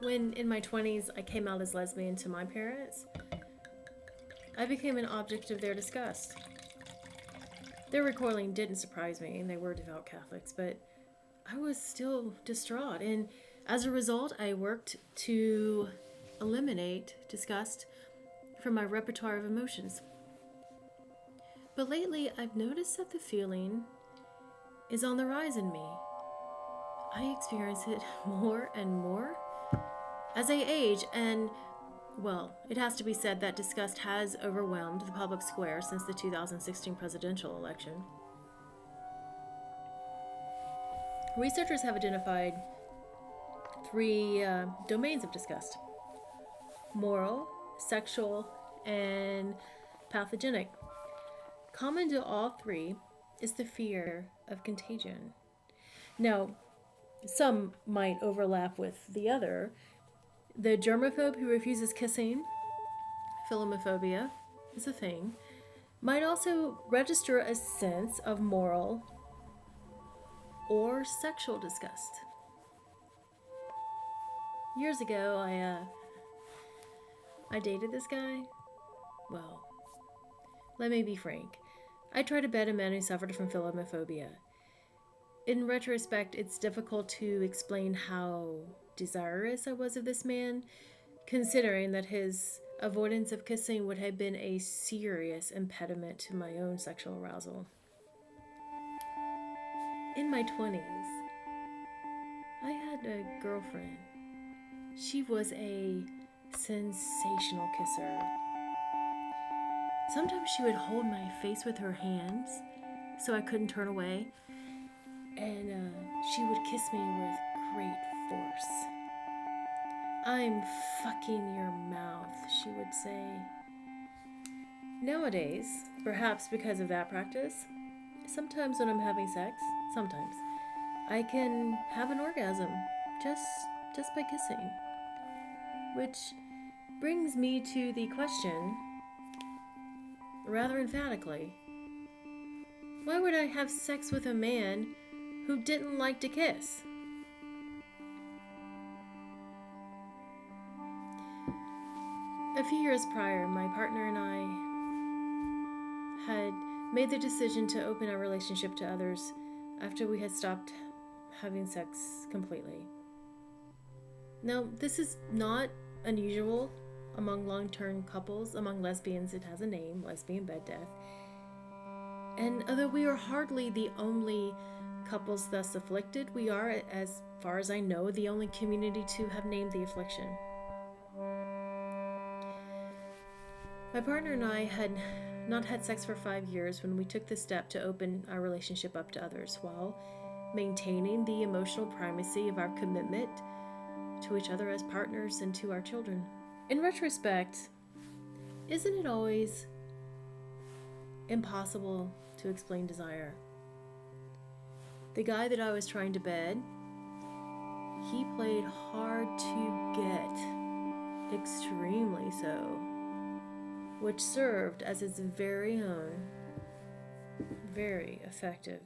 When in my 20s I came out as lesbian to my parents, I became an object of their disgust. Their recoiling didn't surprise me, and they were devout Catholics, but I was still distraught, and as a result, I worked to eliminate disgust from my repertoire of emotions. But lately, I've noticed that the feeling is on the rise in me. I experience it more and more as I age, and well, it has to be said that disgust has overwhelmed the public square since the 2016 presidential election. Researchers have identified three domains of disgust: moral, sexual, and pathogenic. Common to all three is the fear of contagion. Now, some might overlap with the other. The germaphobe who refuses kissing, philomophobia, is a thing, might also register a sense of moral or sexual disgust. Years ago, I dated this guy. Well, let me be frank. I tried to bed a man who suffered from philomophobia. In retrospect, it's difficult to explain how desirous I was of this man, considering that his avoidance of kissing would have been a serious impediment to my own sexual arousal. In my 20s, I had a girlfriend. She was a sensational kisser. Sometimes she would hold my face with her hands so I couldn't turn away, and she would kiss me with great force. "I'm fucking your mouth," she would say. Nowadays, perhaps because of that practice, sometimes when I'm having sex, sometimes, I can have an orgasm just by kissing. Which brings me to the question, rather emphatically, why would I have sex with a man who didn't like to kiss? A few years prior, my partner and I had made the decision to open our relationship to others after we had stopped having sex completely. Now, this is not unusual among long-term couples. Among lesbians, it has a name, lesbian bed death. And although we are hardly the only couples thus afflicted, we are, as far as I know, the only community to have named the affliction. My partner and I had not had sex for 5 years when we took the step to open our relationship up to others while maintaining the emotional primacy of our commitment to each other as partners and to our children. In retrospect, isn't it always impossible to explain desire? The guy that I was trying to bed, he played hard to get, extremely so, which served as its very own, very effective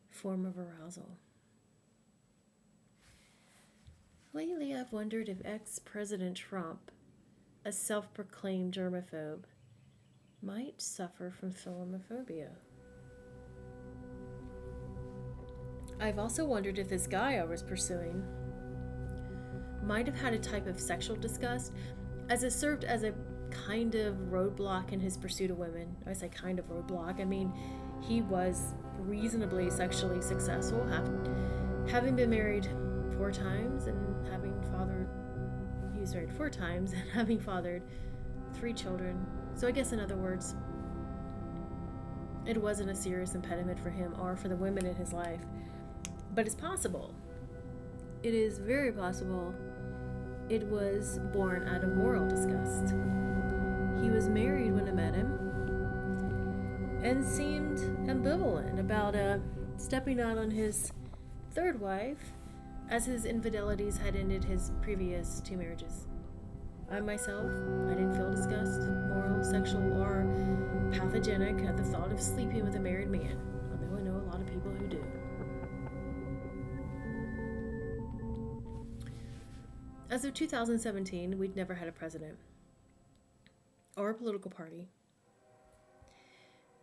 form of arousal. Lately, I've wondered if ex-President Trump, a self-proclaimed germaphobe, might suffer from philomophobia. I've also wondered if this guy I was pursuing might have had a type of sexual disgust, as it served as a kind of roadblock in his pursuit of women. I say kind of roadblock. I mean, he was reasonably sexually successful, having been married 4 times and he was married 4 times and having fathered 3 children. So I guess in other words, it wasn't a serious impediment for him or for the women in his life. But it's possible. It is very possible it was born out of moral disgust. He was married when I met him and seemed ambivalent about stepping out on his 3rd wife, as his infidelities had ended his previous 2 marriages. I myself, I didn't feel disgust, moral, sexual, or pathogenic at the thought of sleeping with a married man, although I know a lot of people who do. As of 2017, we'd never had a president or a political party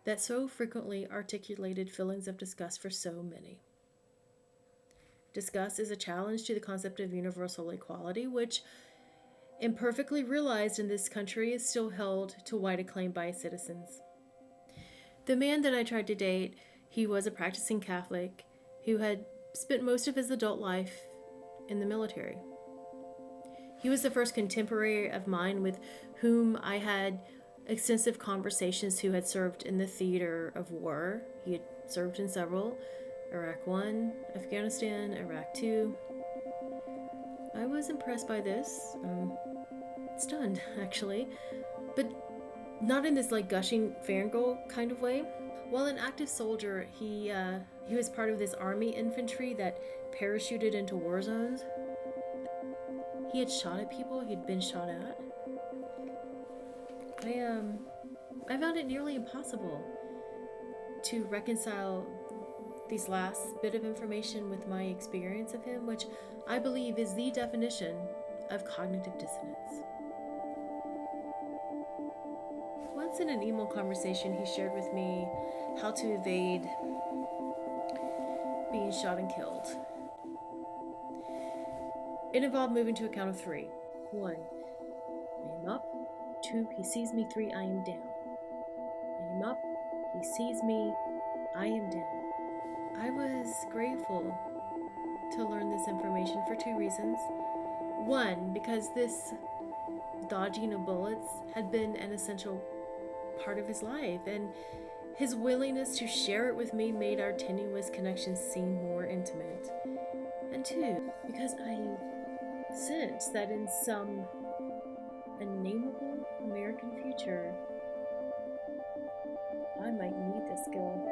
that so frequently articulated feelings of disgust for so many. Disgust is a challenge to the concept of universal equality, which, imperfectly realized in this country, is still held to wide acclaim by its citizens. The man that I tried to date, he was a practicing Catholic who had spent most of his adult life in the military. He was the first contemporary of mine with whom I had extensive conversations who had served in the theater of war. He had served in several: Iraq 1, Afghanistan, Iraq 2. I was impressed by this. Stunned, actually. But not in this gushing fangirl kind of way. While an active soldier, he was part of this army infantry that parachuted into war zones. He had shot at people he'd been shot at. I found it nearly impossible to reconcile these last bit of information with my experience of him, which I believe is the definition of cognitive dissonance. Once in an email conversation, he shared with me how to evade being shot and killed. It involved moving to a count of 3. 1, I am up. 2, he sees me. 3, I am down. I am up. He sees me. I am down. I was grateful to learn this information for 2 reasons. 1, because this dodging of bullets had been an essential part of his life, and his willingness to share it with me made our tenuous connection seem more intimate. And 2, because I sensed that in some unnameable American future, I might need this skill.